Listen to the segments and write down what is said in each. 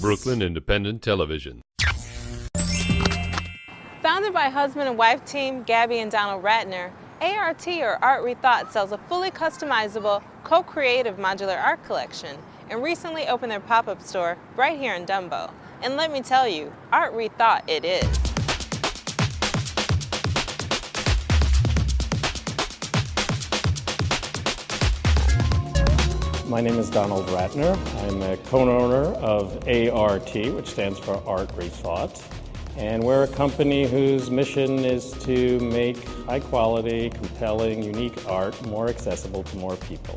Brooklyn Independent Television. Founded by husband and wife team Gabby and Donald Ratner, A.R.T. or Art Rethought sells a fully customizable, co-creative modular art collection and recently opened their pop-up store right here in DUMBO. And let me tell you, Art Rethought it is. My name is Donald Ratner. I'm a co-owner of A.R.T, which stands for Art Rethought. And we're a company whose mission is to make high-quality, compelling, unique art more accessible to more people.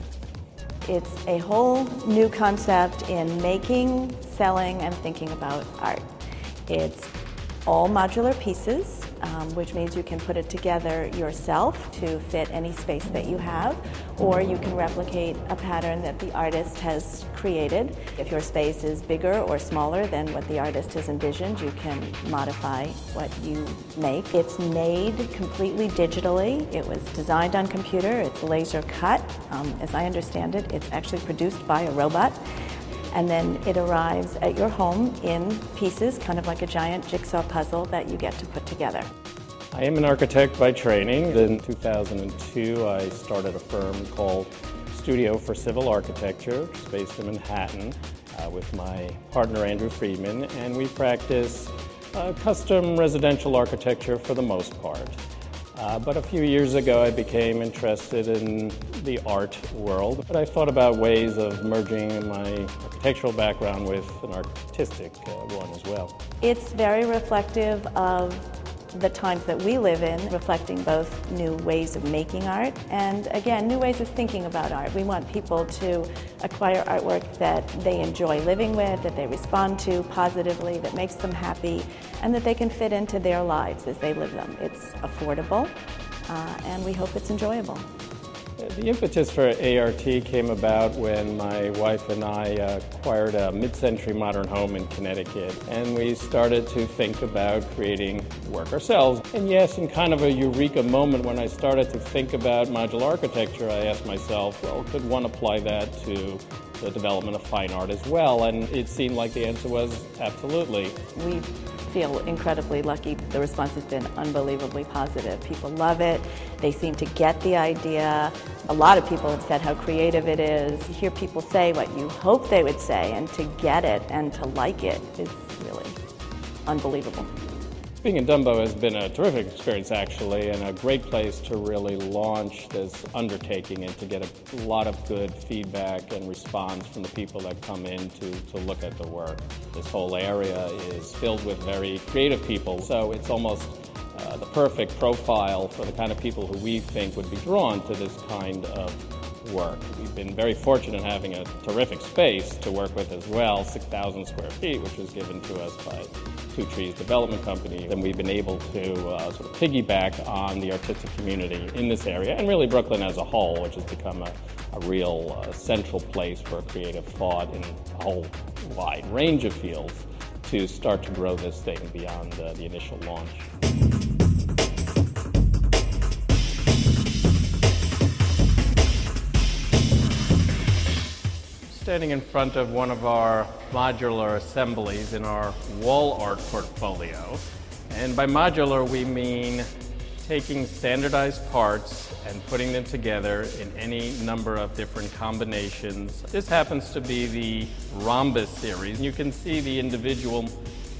It's a whole new concept in making, selling, and thinking about art. It's all modular pieces, which means you can put it together yourself to fit any space that you have, or you can replicate a pattern that the artist has created. If your space is bigger or smaller than what the artist has envisioned, you can modify what you make. It's made completely digitally. It was designed on computer. It's laser cut. As I understand it, it's actually produced by a robot. And then it arrives at your home in pieces, kind of like a giant jigsaw puzzle that you get to put together. I am an architect by training. In 2002, I started a firm called Studio for Civil Architecture, which is based in Manhattan, with my partner Andrew Friedman, and we practice custom residential architecture for the most part. But a few years ago, I became interested in the art world. But I thought about ways of merging my architectural background with an artistic one as well. It's very reflective of the times that we live in, reflecting both new ways of making art and, again, new ways of thinking about art. We want people to acquire artwork that they enjoy living with, that they respond to positively, that makes them happy, and that they can fit into their lives as they live them. It's affordable, and we hope it's enjoyable. The impetus for A.R.T. came about when my wife and I acquired a mid-century modern home in Connecticut, and we started to think about creating work ourselves. And yes, in kind of a eureka moment when I started to think about modular architecture, I asked myself, well, could one apply that to the development of fine art as well? And it seemed like the answer was absolutely. We feel incredibly lucky. The response has been unbelievably positive. People love it. They seem to get the idea. A lot of people have said how creative it is. You hear people say what you hope they would say, and to get it and to like it is really unbelievable. Being in DUMBO has been a terrific experience, actually, and a great place to really launch this undertaking and to get a lot of good feedback and response from the people that come in to look at the work. This whole area is filled with very creative people, so it's almost the perfect profile for the kind of people who we think would be drawn to this kind of work. We've been very fortunate having a terrific space to work with as well, 6,000 square feet, which was given to us by Two Trees Development Company, and we've been able to sort of piggyback on the artistic community in this area, and really Brooklyn as a whole, which has become a real central place for creative thought in a whole wide range of fields to start to grow this thing beyond the initial launch. Standing in front of one of our modular assemblies in our wall art portfolio. And by modular, we mean taking standardized parts and putting them together in any number of different combinations. This happens to be the rhombus series. You can see the individual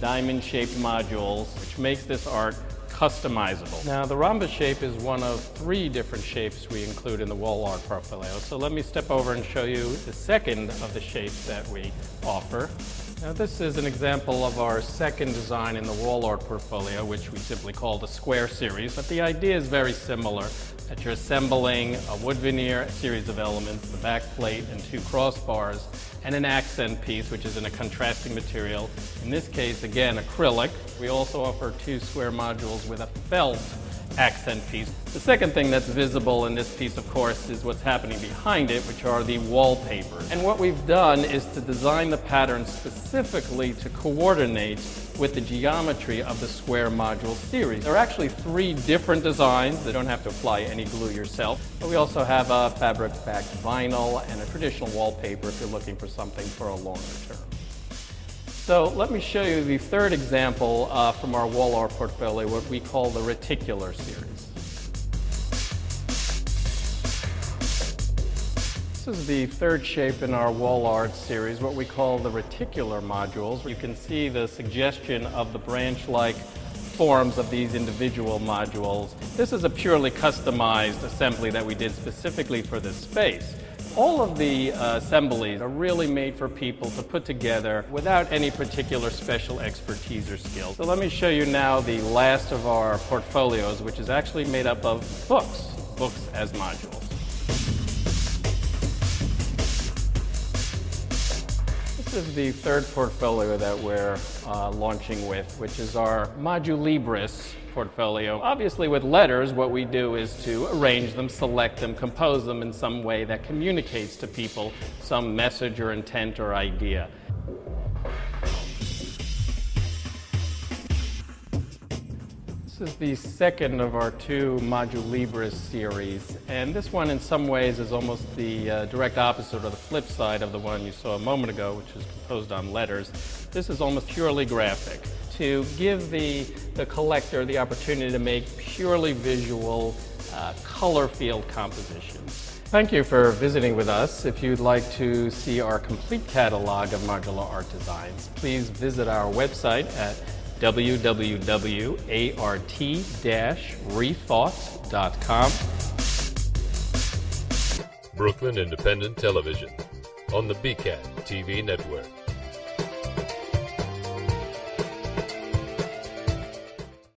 diamond-shaped modules, which makes this art customizable. Now, the rhombus shape is one of 3 different shapes we include in the wall art portfolio. So let me step over and show you the second of the shapes that we offer. Now, this is an example of our second design in the wall art portfolio, which we simply call the square series. But the idea is very similar, that you're assembling a wood veneer series of elements, the back plate and 2 crossbars, and an accent piece, which is in a contrasting material. In this case, again, acrylic. We also offer 2 square modules with a felt accent piece. The second thing that's visible in this piece, of course, is what's happening behind it, which are the wallpapers. And what we've done is to design the pattern specifically to coordinate with the geometry of the square module series. There are actually 3 different designs. You don't have to apply any glue yourself. But we also have a fabric-backed vinyl and a traditional wallpaper if you're looking for something for a longer term. So let me show you the third example from our wall art portfolio, what we call the reticular series. This is the third shape in our wall art series, what we call the reticular modules. You can see the suggestion of the branch-like forms of these individual modules. This is a purely customized assembly that we did specifically for this space. All of the assemblies are really made for people to put together without any particular special expertise or skill. So let me show you now the last of our portfolios, which is actually made up of books as modules. This is the third portfolio that we're launching with, which is our Modulibris portfolio. Obviously with letters, what we do is to arrange them, select them, compose them in some way that communicates to people some message or intent or idea. This is the second of our two Modulibris series, and this one in some ways is almost the direct opposite or the flip side of the one you saw a moment ago, which is composed on letters. This is almost purely graphic, to give the collector the opportunity to make purely visual, color-field compositions. Thank you for visiting with us. If you'd like to see our complete catalog of modular art designs, please visit our website at Brooklyn Independent Television on the BCAT TV network.